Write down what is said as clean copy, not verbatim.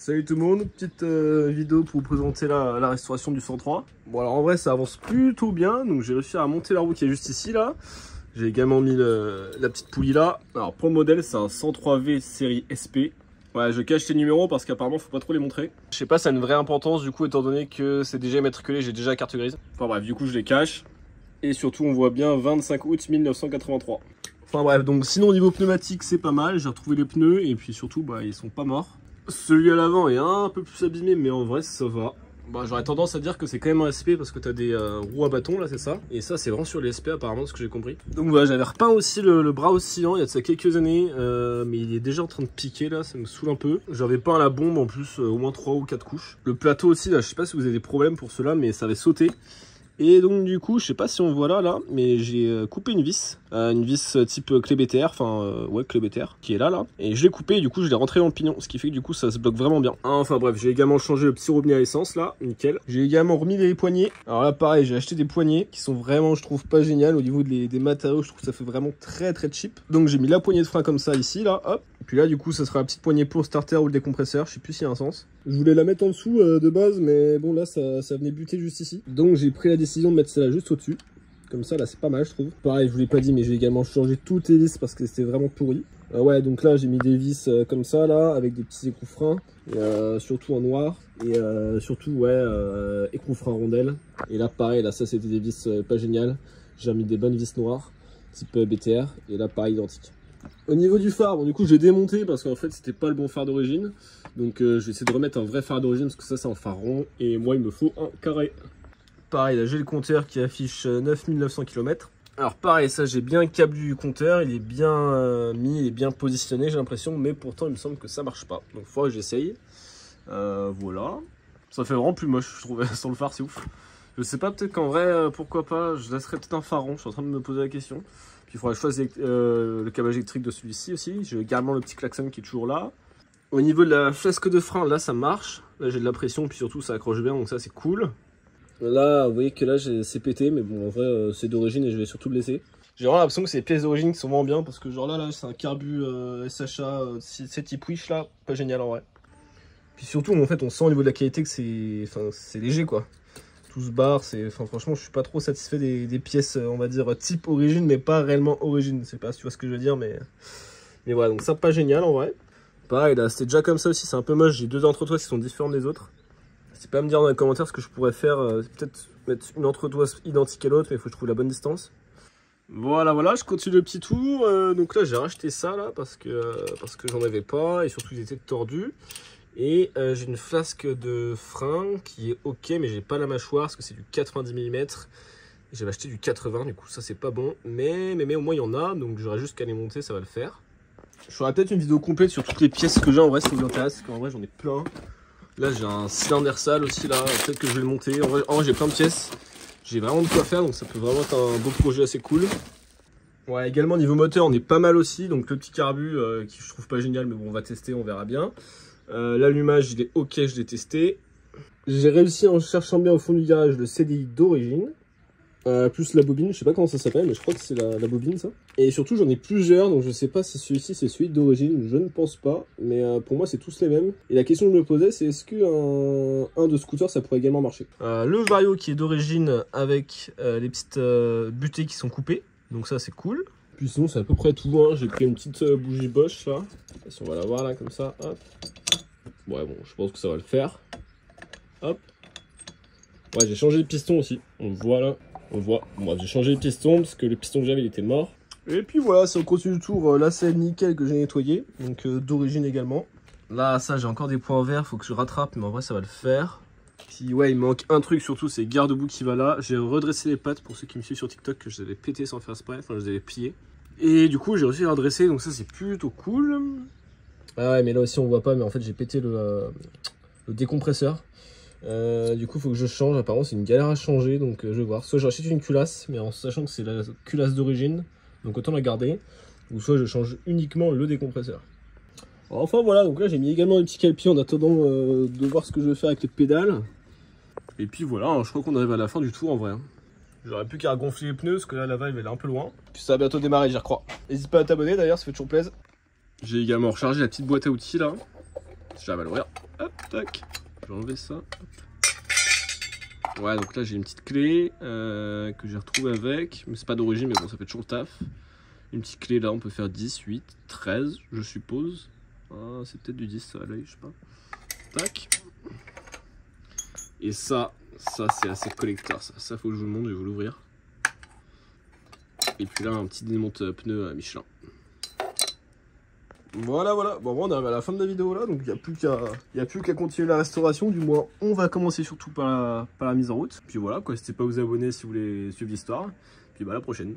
Salut tout le monde, petite vidéo pour vous présenter la restauration du 103. Bon alors en vrai ça avance plutôt bien, donc j'ai réussi à monter la roue qui est juste ici là. J'ai également mis la petite poulie là. Alors pour le modèle c'est un 103V série SP. Ouais, je cache les numéros parce qu'apparemment faut pas trop les montrer. Je sais pas, ça a une vraie importance du coup étant donné que c'est déjà immatriculé, j'ai déjà la carte grise. Enfin bref, du coup je les cache. Et surtout on voit bien 25 août 1983. Enfin bref, donc sinon au niveau pneumatique c'est pas mal, j'ai retrouvé les pneus et puis surtout bah ils sont pas morts. Celui à l'avant est un peu plus abîmé mais en vrai ça va. Bah, j'aurais tendance à dire que c'est quand même un SP parce que tu as des roues à bâton là, c'est ça. Et ça c'est vraiment sur les SP apparemment, ce que j'ai compris. Donc voilà, j'avais repeint aussi le bras oscillant il y a de ça quelques années, mais il est déjà en train de piquer là, ça me saoule un peu. J'avais peint à la bombe en plus, au moins 3 ou 4 couches. Le plateau aussi là, je sais pas si vous avez des problèmes pour cela, mais ça avait sauté. Et donc du coup, je sais pas si on voit là, mais j'ai coupé une vis type clé BTR, ouais clé BTR, qui est là. Et je l'ai coupé et du coup je l'ai rentré dans le pignon, ce qui fait que du coup ça se bloque vraiment bien. Enfin bref, j'ai également changé le petit robinet à essence là, nickel. J'ai également remis les poignées. Alors là pareil, j'ai acheté des poignées qui sont vraiment, je trouve pas géniales au niveau des matériaux, je trouve que ça fait vraiment très cheap. Donc j'ai mis la poignée de frein comme ça ici là, hop. Et puis là du coup ça sera la petite poignée pour le starter ou le décompresseur, je sais plus s'il y a un sens. Je voulais la mettre en dessous de base, mais bon là ça venait buter juste ici. Donc j'ai pris la décision de mettre celle-là juste au-dessus. Comme ça là c'est pas mal je trouve. Pareil je vous l'ai pas dit mais j'ai également changé toutes les vis parce que c'était vraiment pourri. Ouais donc là j'ai mis des vis comme ça là avec des petits écrous freins. Surtout en noir. Et surtout ouais écrous freins rondelles. Et là pareil là ça c'était des vis pas géniales. J'ai mis des bonnes vis noires type BTR. Et là pareil identique. Au niveau du phare, bon du coup j'ai démonté parce qu'en fait c'était pas le bon phare d'origine. Donc je vais essayer de remettre un vrai phare d'origine parce que ça c'est un phare rond et moi il me faut un carré. Pareil là j'ai le compteur qui affiche 9900 km. Alors pareil ça j'ai bien le câble du compteur, il est bien mis, il est bien positionné j'ai l'impression. Mais pourtant il me semble que ça marche pas. Donc il faudra que j'essaye. Voilà. Ça fait vraiment plus moche je trouve sans le phare, c'est ouf. Je sais pas, peut-être qu'en vrai pourquoi pas je laisserai peut-être un phare rond, je suis en train de me poser la question. Puis il faudra que je fasse le câblage électrique de celui-ci aussi. J'ai également le petit klaxon qui est toujours là. Au niveau de la flasque de frein, là ça marche. Là j'ai de la pression, puis surtout ça accroche bien, donc ça c'est cool. Là, vous voyez que là c'est pété, mais bon en vrai c'est d'origine et je vais surtout le laisser. J'ai vraiment l'impression que c'est les pièces d'origine qui sont vraiment bien, parce que genre là c'est un carbu SHA, c'est type Wish là, pas génial en vrai. Puis surtout en fait on sent au niveau de la qualité que c'est léger quoi. Tout se barre, franchement je suis pas trop satisfait des pièces on va dire type origine mais pas réellement origine, je sais pas si tu vois ce que je veux dire mais voilà, donc ça pas génial en vrai. Pareil là c'était déjà comme ça aussi, c'est un peu moche, j'ai deux entretoises qui sont différentes des autres. N'hésitez pas à me dire dans les commentaires ce que je pourrais faire, peut-être mettre une entretoise identique à l'autre mais il faut que je trouve la bonne distance. Voilà, je continue le petit tour, donc là j'ai racheté ça là parce que j'en avais pas et surtout ils étaient tordus. Et j'ai une flasque de frein qui est ok, mais j'ai pas la mâchoire parce que c'est du 90 mm. J'avais acheté du 80, du coup ça c'est pas bon. Mais au moins il y en a, donc j'aurai juste qu'à les monter, ça va le faire. Je ferai peut-être une vidéo complète sur toutes les pièces que j'ai en vrai si ça vous intéresse, parce qu'en vrai j'en ai plein. Là j'ai un cylindre sale aussi là, peut-être que je vais le monter. En vrai j'ai plein de pièces, j'ai vraiment de quoi faire, donc ça peut vraiment être un beau projet assez cool. Ouais, également niveau moteur on est pas mal aussi, donc le petit carbu qui je trouve pas génial, mais bon on va tester, on verra bien. L'allumage il est ok, je l'ai testé. J'ai réussi en cherchant bien au fond du garage le CDI d'origine. Plus la bobine, je sais pas comment ça s'appelle, mais je crois que c'est la bobine ça. Et surtout j'en ai plusieurs, donc je sais pas si celui-ci c'est celui d'origine, je ne pense pas. Mais pour moi c'est tous les mêmes. Et la question que je me posais c'est est-ce que un de scooter ça pourrait également marcher. Le Vario qui est d'origine avec les petites butées qui sont coupées. Donc ça c'est cool. Puis sinon c'est à peu près tout, hein. J'ai pris une petite bougie Bosch là. Si on va la voir là comme ça, hop. Ouais bon je pense que ça va le faire. Hop. Ouais j'ai changé le piston aussi. On voit là. On voit. Bon j'ai changé le piston parce que le piston que j'avais il était mort. Et puis voilà, si on continue le tour, là c'est nickel que j'ai nettoyé. Donc d'origine également. Là ça j'ai encore des points verts, faut que je rattrape, mais en vrai ça va le faire. Puis ouais il manque un truc surtout, c'est garde-boue qui va là. J'ai redressé les pattes pour ceux qui me suivent sur TikTok, que je les avais pété sans faire exprès, enfin je les avais pliés. Et du coup j'ai réussi à les redresser, donc ça c'est plutôt cool. Ah ouais mais là aussi on voit pas, mais en fait j'ai pété le décompresseur. Du coup faut que je change, apparemment c'est une galère à changer, donc je vais voir. Soit je rachète une culasse, mais en sachant que c'est la culasse d'origine, donc autant la garder. Ou soit je change uniquement le décompresseur. Alors, enfin voilà, donc là j'ai mis également le petit calpi en attendant de voir ce que je vais faire avec les pédales. Et puis voilà, hein, je crois qu'on arrive à la fin du tour en vrai. J'aurais plus qu'à gonfler les pneus, parce que là la valve elle est un peu loin. Puis ça va bientôt démarrer, j'y crois. N'hésite pas à t'abonner d'ailleurs, ça fait toujours plaisir. J'ai également rechargé la petite boîte à outils là. J'arrive à l'ouvrir. Hop, tac. Je vais enlever ça. Hop. Ouais, donc là j'ai une petite clé que j'ai retrouvée avec, mais c'est pas d'origine, mais bon, ça fait toujours le taf. Une petite clé là, on peut faire 10, 8, 13, je suppose. Ah, c'est peut-être du 10 ça à l'œil, je sais pas. Tac. Et ça c'est assez collector, ça faut que je vous le montre, je vais vous l'ouvrir. Et puis là, un petit démonte pneu Michelin. Voilà, bon, on arrive à la fin de la vidéo là, donc il n'y a plus qu'à continuer la restauration, du moins on va commencer surtout par la mise en route. Puis voilà, quoi, n'hésitez pas à vous abonner si vous voulez suivre l'histoire. Puis bah à la prochaine.